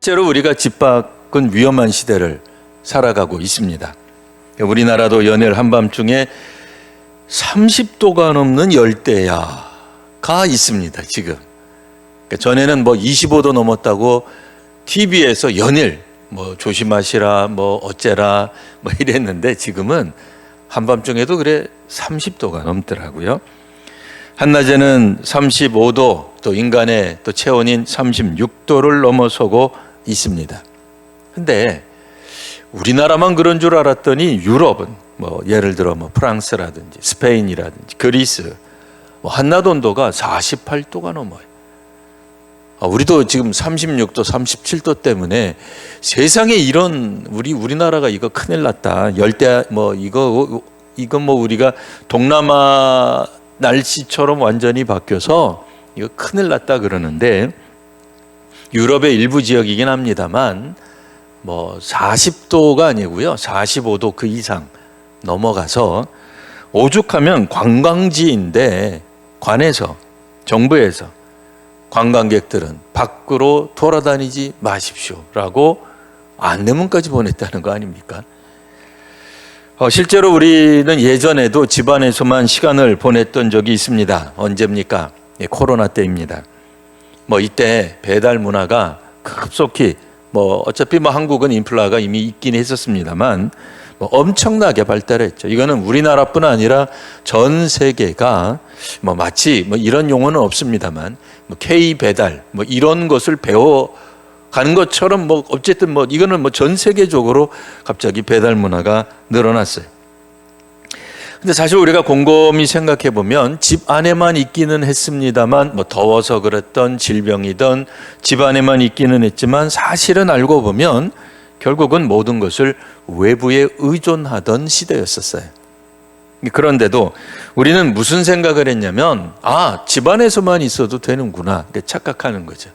실제로 우리가 집 밖은 위험한 시대를 살아가고 있습니다. 우리나라도 연일 한밤중에 30도가 넘는 열대야가 있습니다, 지금. 전에는 25도 넘었다고 TV에서 연일 조심하시라, 어째라, 이랬는데 지금은 한밤중에도 그래 30도가 넘더라고요. 한낮에는 35도, 또 인간의 또 체온인 36도를 넘어서고 있습니다. 근데 우리나라만 그런 줄 알았더니 유럽은 예를 들어 프랑스라든지 스페인이라든지 그리스 한낮 온도가 48도가 넘어요. 우리도 지금 36도, 37도 때문에 세상에 이런 우리나라가 이거 큰일 났다. 열대 이거 우리가 동남아 날씨처럼 완전히 바뀌어서 이거 큰일 났다 그러는데 유럽의 일부 지역이긴 합니다만 40도가 아니고요. 45도 그 이상 넘어가서 오죽하면 관광지인데 관에서 정부에서 관광객들은 밖으로 돌아다니지 마십시오라고 안내문까지 보냈다는 거 아닙니까? 실제로 우리는 예전에도 집안에서만 시간을 보냈던 적이 있습니다. 언제입니까? 코로나 때입니다. 이때 배달 문화가 급속히 어차피 한국은 인플라가 이미 있긴 했었습니다만 엄청나게 발달했죠. 이거는 우리나라뿐 아니라 전 세계가 마치 이런 용어는 없습니다만 K 배달 이런 것을 배워가는 것처럼 어쨌든 이거는 전 세계적으로 갑자기 배달 문화가 늘어났어요. 근데 사실 우리가 곰곰이 생각해 보면 집 안에만 있기는 했습니다만 더워서 그랬던 질병이든 집 안에만 있기는 했지만 사실은 알고 보면 결국은 모든 것을 외부에 의존하던 시대였었어요. 그런데도 우리는 무슨 생각을 했냐면 집 안에서만 있어도 되는구나 착각하는 거죠.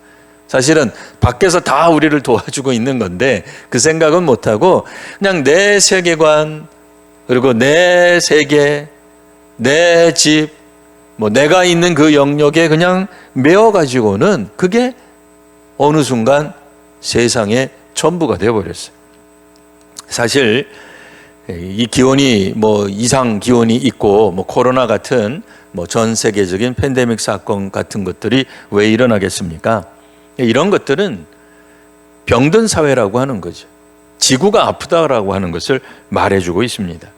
사실은 밖에서 다 우리를 도와주고 있는 건데 그 생각은 못하고 그냥 내 세계관 그리고 내 세계, 내 집, 내가 있는 그 영역에 그냥 메어가지고는 그게 어느 순간 세상의 전부가 되어버렸어요. 사실 이 기온이 이상 기온이 있고 코로나 같은 전 세계적인 팬데믹 사건 같은 것들이 왜 일어나겠습니까? 이런 것들은 병든 사회라고 하는 거죠. 지구가 아프다라고 하는 것을 말해주고 있습니다.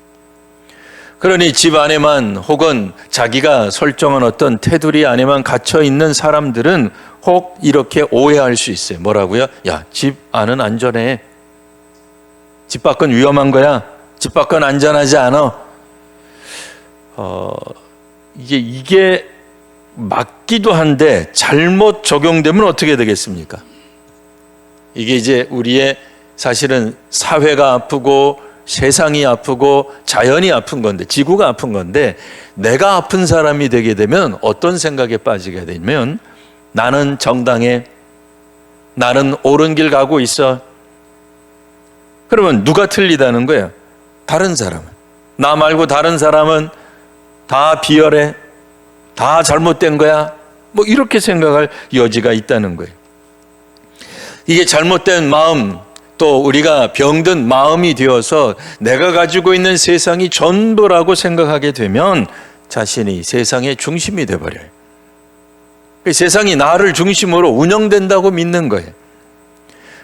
그러니 집 안에만 혹은 자기가 설정한 어떤 테두리 안에만 갇혀 있는 사람들은 혹 이렇게 오해할 수 있어요. 뭐라고요? 야, 집 안은 안전해. 집 밖은 위험한 거야. 집 밖은 안전하지 않아. 이게 맞기도 한데 잘못 적용되면 어떻게 되겠습니까? 이게 이제 우리의 사실은 사회가 아프고 세상이 아프고 자연이 아픈 건데 지구가 아픈 건데 내가 아픈 사람이 되게 되면 어떤 생각에 빠지게 되면 나는 정당해, 나는 옳은 길 가고 있어. 그러면 누가 틀리다는 거예요? 다른 사람은. 나 말고 다른 사람은 다 비열해, 다 잘못된 거야. 이렇게 생각할 여지가 있다는 거예요. 이게 잘못된 마음, 또 우리가 병든 마음이 되어서 내가 가지고 있는 세상이 전부라고 생각하게 되면 자신이 세상의 중심이 되어버려요. 세상이 나를 중심으로 운영된다고 믿는 거예요.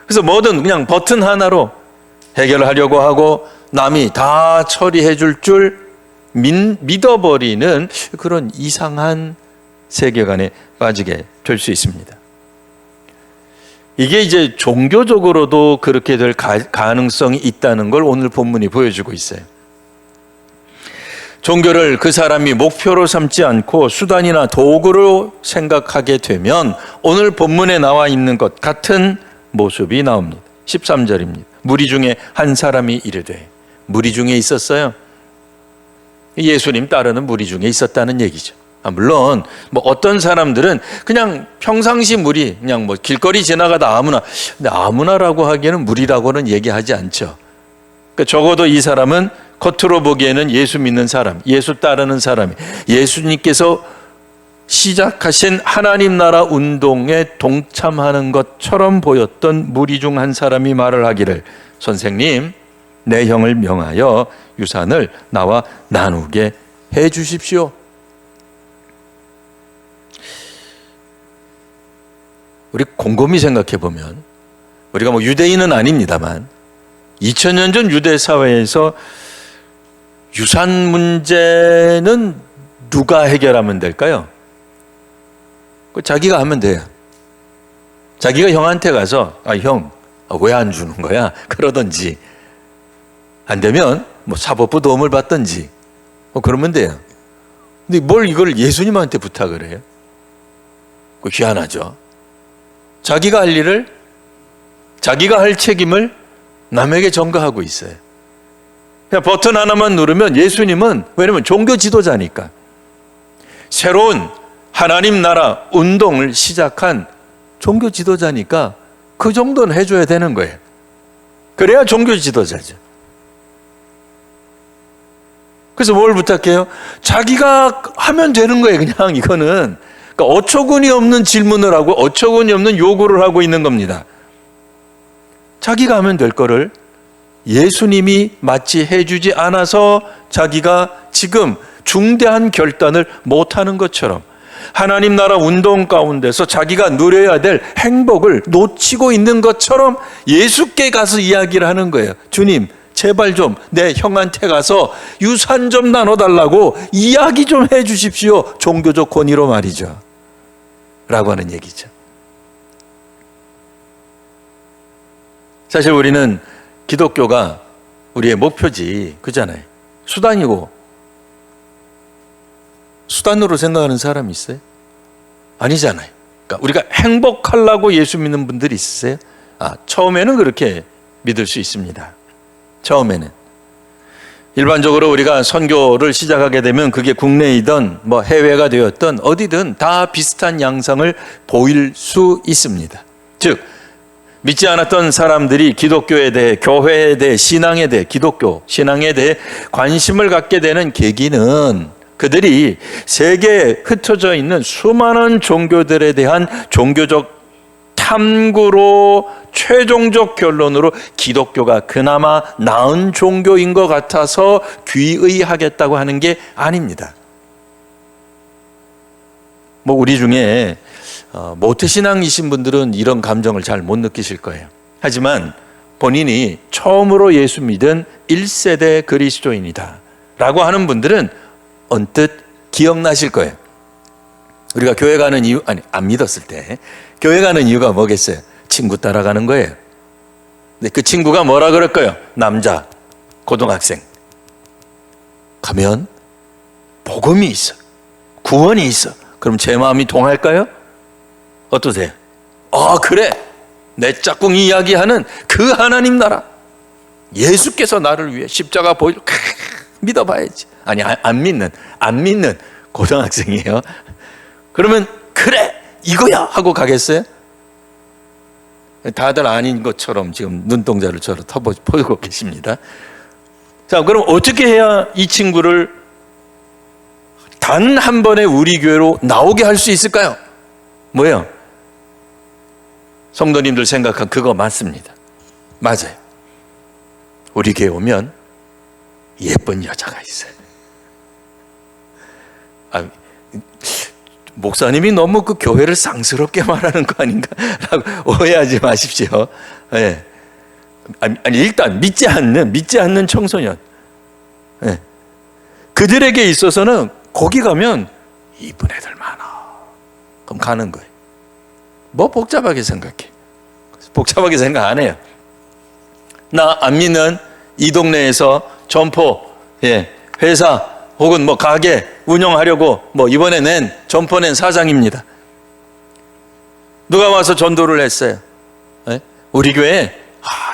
그래서 뭐든 그냥 버튼 하나로 해결하려고 하고 남이 다 처리해 줄 믿어버리는 그런 이상한 세계관에 빠지게 될 수 있습니다. 이게 이제 종교적으로도 그렇게 될 가능성이 있다는 걸 오늘 본문이 보여주고 있어요. 종교를 그 사람이 목표로 삼지 않고 수단이나 도구로 생각하게 되면 오늘 본문에 나와 있는 것 같은 모습이 나옵니다. 13절입니다. 무리 중에 한 사람이 이르되, 무리 중에 있었어요. 예수님 따르는 무리 중에 있었다는 얘기죠. 물론 어떤 사람들은 그냥 평상시 무리, 그냥 길거리 지나가다 아무나, 근데 아무나라고 하기에는 무리라고는 얘기하지 않죠. 그러니까 적어도 이 사람은 겉으로 보기에는 예수 믿는 사람, 예수 따르는 사람이 예수님께서 시작하신 하나님 나라 운동에 동참하는 것처럼 보였던 무리 중 한 사람이 말을 하기를, 선생님, 내 형을 명하여 유산을 나와 나누게 해 주십시오. 우리 곰곰이 생각해 보면, 우리가 뭐 유대인은 아닙니다만 2000년 전 유대 사회에서 유산 문제는 누가 해결하면 될까요? 자기가 하면 돼요. 자기가 형한테 가서 형, 왜 안 주는 거야? 그러든지, 안 되면 뭐 사법부 도움을 받든지 그러면 돼요. 근데 뭘 이걸 예수님한테 부탁을 해요? 희한하죠. 자기가 할 일을, 자기가 할 책임을 남에게 전가하고 있어요. 그냥 버튼 하나만 누르면 예수님은, 왜냐면 종교 지도자니까, 새로운 하나님 나라 운동을 시작한 종교 지도자니까 그 정도는 해줘야 되는 거예요. 그래야 종교 지도자죠. 그래서 뭘 부탁해요? 자기가 하면 되는 거예요. 그냥 이거는. 그러니까 어처구니 없는 질문을 하고 어처구니 없는 요구를 하고 있는 겁니다. 자기가 하면 될 거를 예수님이 마치 해주지 않아서 자기가 지금 중대한 결단을 못하는 것처럼 하나님 나라 운동 가운데서 자기가 누려야 될 행복을 놓치고 있는 것처럼 예수께 가서 이야기를 하는 거예요. 주님, 제발 좀 내 형한테 가서 유산 좀 나눠달라고 이야기 좀 해 주십시오. 종교적 권위로 말이죠. 라고 하는 얘기죠. 사실 우리는 기독교가 우리의 목표지, 그잖아요. 수단이고, 수단으로 생각하는 사람이 있어요? 아니잖아요. 그러니까 우리가 행복하려고 예수 믿는 분들이 있으세요? 처음에는 그렇게 믿을 수 있습니다. 처음에는. 일반적으로 우리가 선교를 시작하게 되면 그게 국내이든 뭐 해외가 되었든 어디든 다 비슷한 양상을 보일 수 있습니다. 즉, 믿지 않았던 사람들이 기독교에 대해, 교회에 대해, 신앙에 대해, 기독교 신앙에 대해 관심을 갖게 되는 계기는 그들이 세계에 흩어져 있는 수많은 종교들에 대한 종교적 탐구로 최종적 결론으로 기독교가 그나마 나은 종교인 것 같아서 귀의하겠다고 하는 게 아닙니다. 뭐 우리 중에 모태신앙이신 분들은 이런 감정을 잘 못 느끼실 거예요. 하지만 본인이 처음으로 예수 믿은 1세대 그리스도인이다 라고 하는 분들은 언뜻 기억나실 거예요. 우리가 교회 가는 이유, 안 믿었을 때 교회 가는 이유가 뭐겠어요? 친구 따라가는 거예요. 근데 그 친구가 뭐라 그럴까요? 남자, 고등학생. 가면 복음이 있어, 구원이 있어. 그럼 제 마음이 동할까요? 어떠세요? 그래, 내 짝꿍이 이야기하는 그 하나님 나라, 예수께서 나를 위해 십자가 보일, 믿어봐야지. 아니, 안 믿는 고등학생이에요. 그러면 그래, 이거야 하고 가겠어요? 다들 아닌 것처럼 지금 눈동자를 저로 터보고 계십니다. 자, 그럼 어떻게 해야 이 친구를 단 한 번에 우리 교회로 나오게 할 수 있을까요? 뭐예요? 성도님들 생각한 그거 맞습니다. 맞아요. 우리 교회 오면 예쁜 여자가 있어요. 목사님이 너무 그 교회를 쌍스럽게 말하는 거 아닌가라고 오해하지 마십시오. 네. 아니, 일단 믿지 않는 청소년, 네. 그들에게 있어서는 거기 가면 이쁜 애들 많아. 그럼 가는 거예요. 뭐 복잡하게 생각해. 복잡하게 생각 안 해요. 나 안 믿는 이 동네에서 점포, 회사 혹은 뭐 가게 운영하려고 이번에 점포 낸 사장입니다. 누가 와서 전도를 했어요. 우리 교회에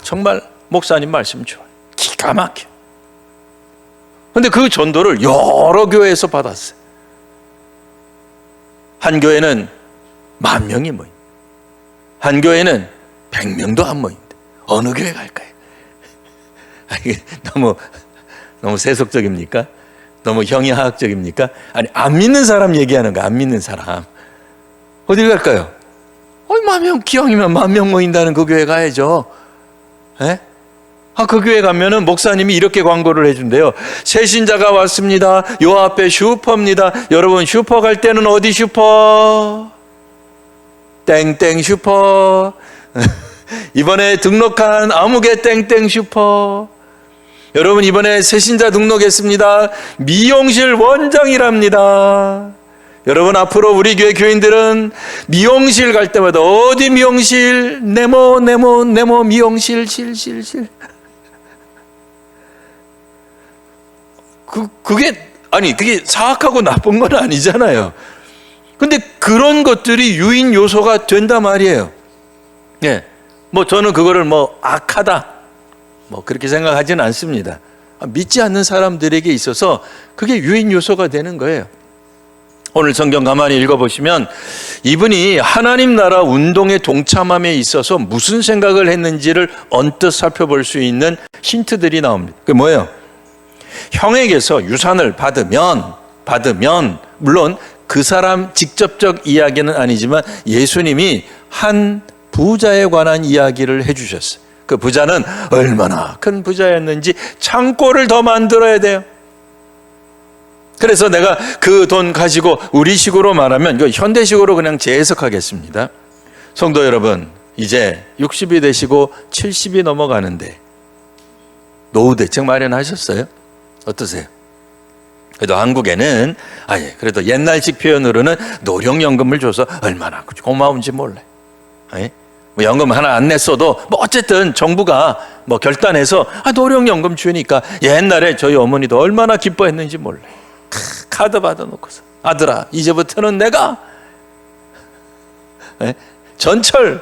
정말 목사님 말씀 좋아요. 기가 막혀. 근데 그 전도를 여러 교회에서 받았어요. 한 교회는 10,000명이 모인, 한 교회는 100명도 안 모인다. 어느 교회 갈까요? 이게 너무 세속적입니까? 너무 형이하학적입니까? 아니, 안 믿는 사람 얘기하는 거, 안 믿는 사람. 어딜 갈까요? 기왕이면 10,000명 모인다는 그 교회 가야죠. 예? 그 교회 가면은 목사님이 이렇게 광고를 해준대요. 새 신자가 왔습니다. 요 앞에 슈퍼입니다. 여러분, 슈퍼 갈 때는 어디 슈퍼? 땡땡 슈퍼. 이번에 등록한 아무개 땡땡 슈퍼. 여러분, 이번에 새 신자 등록했습니다. 미용실 원장이랍니다. 여러분, 앞으로 우리 교회 교인들은 미용실 갈 때마다 어디 미용실? 네모 미용실 실. 그게 사악하고 나쁜 건 아니잖아요. 근데 그런 것들이 유인 요소가 된단 말이에요. 예. 저는 그거를 악하다, 그렇게 생각하지는 않습니다. 믿지 않는 사람들에게 있어서 그게 유인 요소가 되는 거예요. 오늘 성경 가만히 읽어보시면 이분이 하나님 나라 운동에 동참함에 있어서 무슨 생각을 했는지를 언뜻 살펴볼 수 있는 힌트들이 나옵니다. 그게 뭐예요? 형에게서 유산을 받으면 물론 그 사람 직접적 이야기는 아니지만 예수님이 한 부자에 관한 이야기를 해주셨어요. 그 부자는 얼마나 큰 부자였는지 창고를 더 만들어야 돼요. 그래서 내가 그 돈 가지고 우리식으로 말하면, 현대식으로 그냥 재해석하겠습니다. 성도 여러분, 이제 60이 되시고 70이 넘어가는데 노후 대책 마련하셨어요? 어떠세요? 그래도 한국에는 그래도 옛날식 표현으로는 노령연금을 줘서 얼마나 고마운지 몰라요. 연금 하나 안 냈어도 어쨌든 정부가 결단해서 노령연금 주니까 옛날에 저희 어머니도 얼마나 기뻐했는지 몰라요. 카드 받아놓고서 아들아, 이제부터는 내가 전철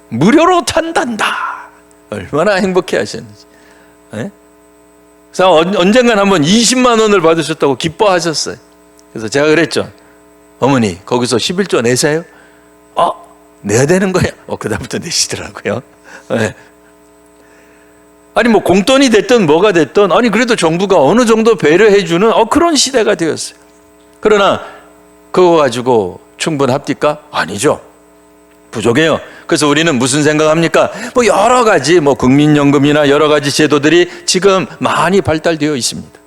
무료로 탄단다. 얼마나 행복해 하셨는지. 그래서 언젠간 한번 20만 원을 받으셨다고 기뻐하셨어요. 그래서 제가 그랬죠. 어머니, 거기서 11조 내세요? 내야 되는 거야. 그다음부터 내시더라고요. 공돈이 됐든 뭐가 됐든, 그래도 정부가 어느 정도 배려해주는 그런 시대가 되었어요. 그러나 그거 가지고 충분합니까? 아니죠. 부족해요. 그래서 우리는 무슨 생각합니까? 여러 가지 국민연금이나 여러 가지 제도들이 지금 많이 발달되어 있습니다.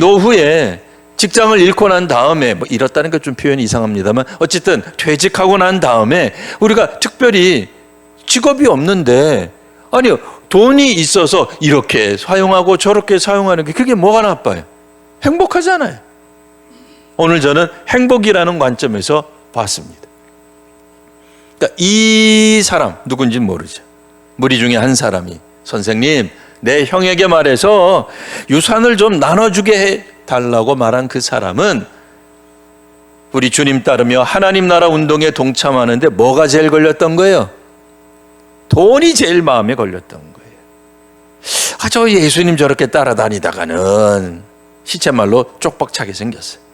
노후에 직장을 잃고 난 다음에 잃었다는 것 좀 표현이 이상합니다만 어쨌든 퇴직하고 난 다음에 우리가 특별히 직업이 없는데 돈이 있어서 이렇게 사용하고 저렇게 사용하는 게 그게 뭐가 나빠요? 행복하잖아요. 오늘 저는 행복이라는 관점에서 봤습니다. 그러니까 이 사람 누군지는 모르죠. 무리 중에 한 사람이 선생님, 내 형에게 말해서 유산을 좀 나눠주게 해달라고 말한 그 사람은 우리 주님 따르며 하나님 나라 운동에 동참하는데 뭐가 제일 걸렸던 거예요? 돈이 제일 마음에 걸렸던 거예요. 저 예수님 저렇게 따라다니다가는 시체말로 쪽박차게 생겼어요.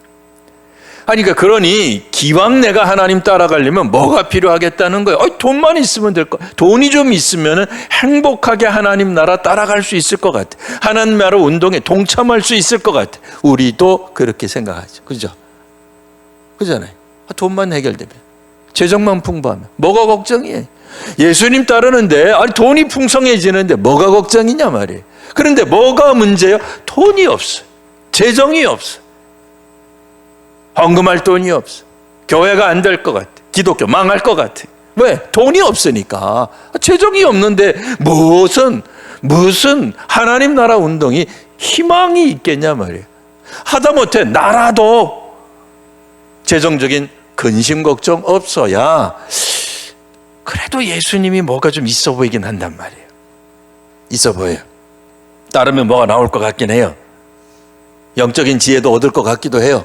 그러니 기왕 내가 하나님 따라가려면 뭐가 필요하겠다는 거예요? 돈만 있으면 될 거. 돈이 좀 있으면 행복하게 하나님 나라 따라갈 수 있을 것 같아. 하나님 나라 운동에 동참할 수 있을 것 같아. 우리도 그렇게 생각하죠. 그잖아요. 돈만 해결되면, 재정만 풍부하면 뭐가 걱정이에요? 예수님 따르는데 돈이 풍성해지는데 뭐가 걱정이냐 말이에요. 그런데 뭐가 문제예요? 돈이 없어요. 재정이 없어요. 헌금할 돈이 없어. 교회가 안 될 것 같아. 기독교 망할 것 같아. 왜? 돈이 없으니까. 재정이 없는데 무슨 하나님 나라 운동이 희망이 있겠냐 말이에요. 하다못해 나라도 재정적인 근심 걱정 없어야 그래도 예수님이 뭐가 좀 있어 보이긴 한단 말이에요. 있어 보여요. 따르면 뭐가 나올 것 같긴 해요. 영적인 지혜도 얻을 것 같기도 해요.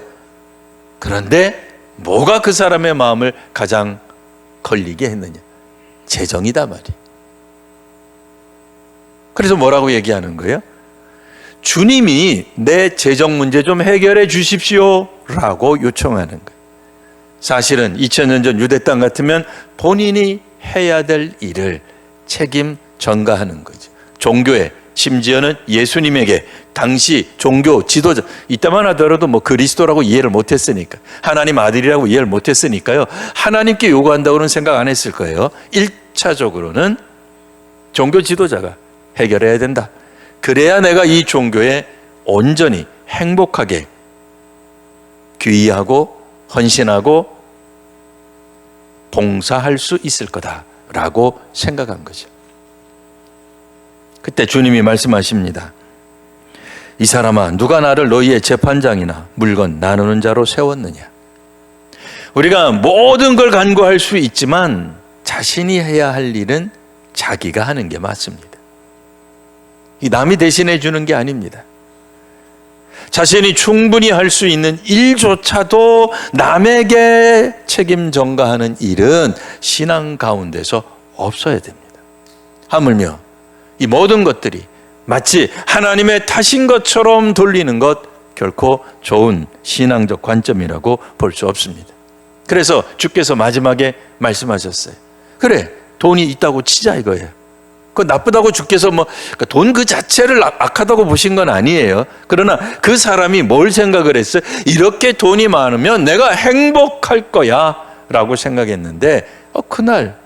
그런데 뭐가 그 사람의 마음을 가장 걸리게 했느냐? 재정이다 말이에요. 그래서 뭐라고 얘기하는 거예요? 주님이 내 재정 문제 좀 해결해 주십시오 라고 요청하는 거예요. 사실은 2000년 전 유대 땅 같으면 본인이 해야 될 일을 책임 전가하는 거죠. 종교에 심지어는 예수님에게 당시 종교 지도자, 이때만 하더라도 뭐 그리스도라고 이해를 못했으니까, 하나님 아들이라고 이해를 못했으니까요, 하나님께 요구한다고는 생각 안 했을 거예요. 1차적으로는 종교 지도자가 해결해야 된다. 그래야 내가 이 종교에 온전히 행복하게 귀의하고 헌신하고 봉사할 수 있을 거다라고 생각한 거죠. 그때 주님이 말씀하십니다. 이 사람아, 누가 나를 너희의 재판장이나 물건 나누는 자로 세웠느냐? 우리가 모든 걸 간구할 수 있지만 자신이 해야 할 일은 자기가 하는 게 맞습니다. 이 남이 대신해 주는 게 아닙니다. 자신이 충분히 할 수 있는 일조차도 남에게 책임 전가하는 일은 신앙 가운데서 없어야 됩니다. 하물며 이 모든 것들이 마치 하나님의 탓인 것처럼 돌리는 것, 결코 좋은 신앙적 관점이라고 볼 수 없습니다. 그래서 주께서 마지막에 말씀하셨어요. 그래, 돈이 있다고 치자 이거예요. 그 나쁘다고 주께서 돈 그 자체를 악하다고 보신 건 아니에요. 그러나 그 사람이 뭘 생각을 했어요? 이렇게 돈이 많으면 내가 행복할 거야 라고 생각했는데, 그날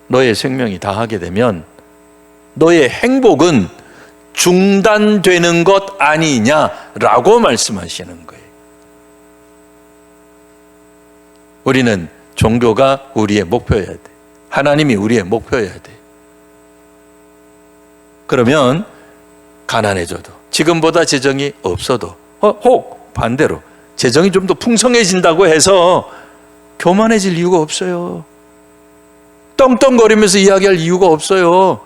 너의 생명이 다하게 되면 너의 행복은 중단되는 것 아니냐라고 말씀하시는 거예요. 우리는 종교가 우리의 목표여야 돼. 하나님이 우리의 목표여야 돼. 그러면 가난해져도, 지금보다 재정이 없어도, 혹 반대로 재정이 좀 더 풍성해진다고 해서 교만해질 이유가 없어요. 떵떵거리면서 이야기할 이유가 없어요.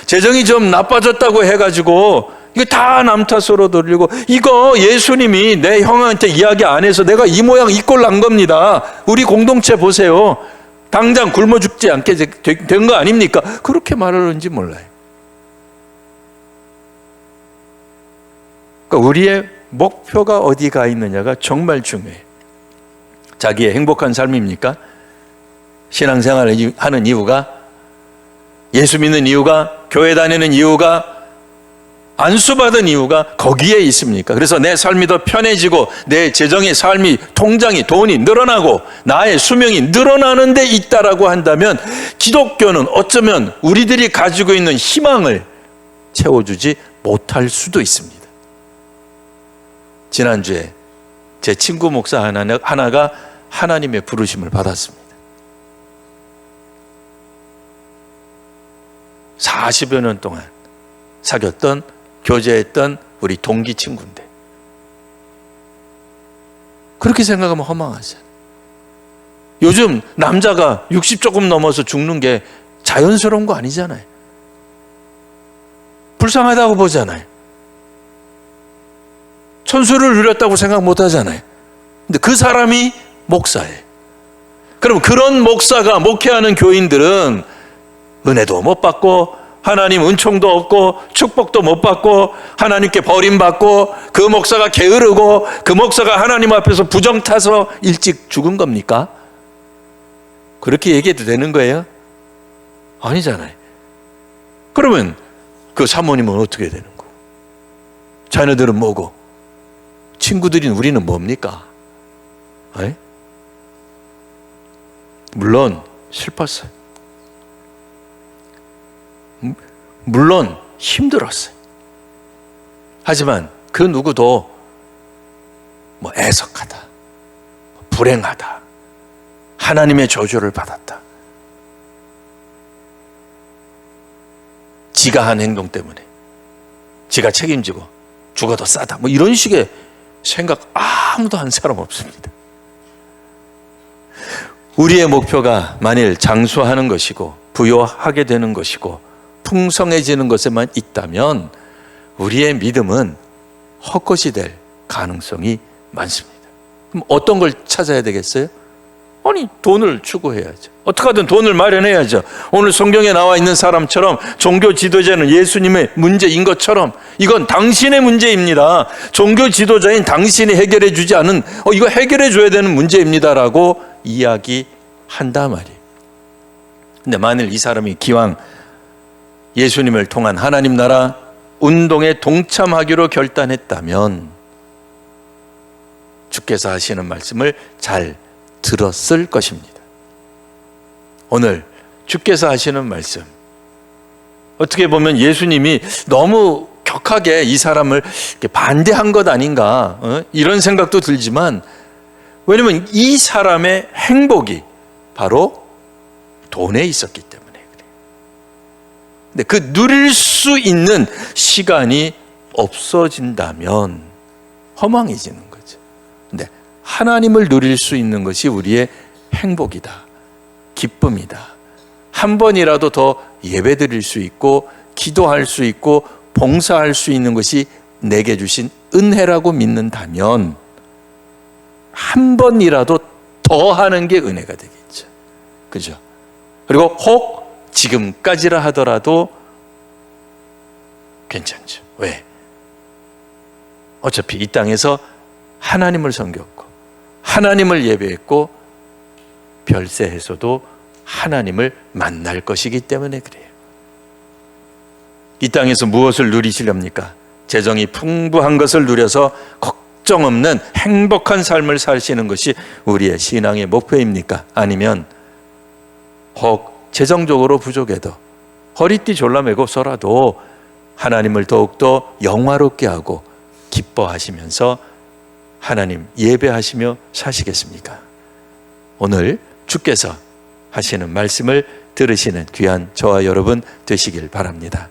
재정이 좀 나빠졌다고 해가지고 이거 다 남 탓으로 돌리고, 이거 예수님이 내 형한테 이야기 안 해서 내가 이 모양 이 꼴 난 겁니다. 우리 공동체 보세요. 당장 굶어 죽지 않게 된 거 아닙니까? 그렇게 말하는지 몰라요. 그러니까 우리의 목표가 어디가 있느냐가 정말 중요해요. 자기의 행복한 삶입니까? 신앙생활을 하는 이유가, 예수 믿는 이유가, 교회 다니는 이유가, 안수받은 이유가 거기에 있습니까? 그래서 내 삶이 더 편해지고 내 재정의 삶이, 통장이, 돈이 늘어나고 나의 수명이 늘어나는 데 있다라고 한다면, 기독교는 어쩌면 우리들이 가지고 있는 희망을 채워주지 못할 수도 있습니다. 지난주에 제 친구 목사 하나가 하나님의 부르심을 받았습니다. 40여 년 동안 사귀었던, 교제했던 우리 동기 친구인데, 그렇게 생각하면 허망하죠. 요즘 남자가 60 조금 넘어서 죽는 게 자연스러운 거 아니잖아요. 불쌍하다고 보잖아요. 천수를 누렸다고 생각 못 하잖아요. 근데 그 사람이 목사예요. 그럼 그런 목사가 목회하는 교인들은 은혜도 못 받고, 하나님 은총도 없고, 축복도 못 받고, 하나님께 버림받고, 그 목사가 게으르고, 그 목사가 하나님 앞에서 부정 타서 일찍 죽은 겁니까? 그렇게 얘기해도 되는 거예요? 아니잖아요. 그러면 그 사모님은 어떻게 되는 거고, 자녀들은 뭐고, 친구들인 우리는 뭡니까? 에? 물론 슬펐어요. 물론 힘들었어요. 하지만 그 누구도 애석하다, 불행하다, 하나님의 저주를 받았다, 지가 한 행동 때문에 지가 책임지고 죽어도 싸다, 이런 식의 생각 아무도 한 사람 없습니다. 우리의 목표가 만일 장수하는 것이고 부요하게 되는 것이고 풍성해지는 것에만 있다면 우리의 믿음은 헛것이 될 가능성이 많습니다. 그럼 어떤 걸 찾아야 되겠어요? 아니, 돈을 추구해야죠. 어떻게 하든 돈을 마련해야죠. 오늘 성경에 나와 있는 사람처럼 종교 지도자는 예수님의 문제인 것처럼 이건 당신의 문제입니다. 종교 지도자인 당신이 해결해 주지 않은 이거 해결해 줘야 되는 문제입니다라고 이야기한단 말이에요. 근데 만일 이 사람이 기왕 예수님을 통한 하나님 나라 운동에 동참하기로 결단했다면 주께서 하시는 말씀을 잘 들었을 것입니다. 오늘 주께서 하시는 말씀, 어떻게 보면 예수님이 너무 격하게 이 사람을 반대한 것 아닌가, 이런 생각도 들지만, 왜냐하면 이 사람의 행복이 바로 돈에 있었기 때문에 그래요. 근데 그 누릴 수 있는 시간이 없어진다면 허망해지는 거죠. 근데 하나님을 누릴 수 있는 것이 우리의 행복이다, 기쁨이다. 한 번이라도 더 예배드릴 수 있고 기도할 수 있고 봉사할 수 있는 것이 내게 주신 은혜라고 믿는다면 한 번이라도 더 하는 게 은혜가 되겠죠. 그죠? 그리고 혹 지금까지라 하더라도 괜찮죠. 왜? 어차피 이 땅에서 하나님을 섬겼고 하나님을 예배했고 별세에서도 하나님을 만날 것이기 때문에 그래요. 이 땅에서 무엇을 누리시렵니까? 재정이 풍부한 것을 누려서 걱정 없는 행복한 삶을 사시는 것이 우리의 신앙의 목표입니까? 아니면 혹 재정적으로 부족해도 허리띠 졸라매고서라도 하나님을 더욱더 영화롭게 하고 기뻐하시면서 하나님 예배하시며 사시겠습니까? 오늘 주께서 하시는 말씀을 들으시는 귀한 저와 여러분 되시길 바랍니다.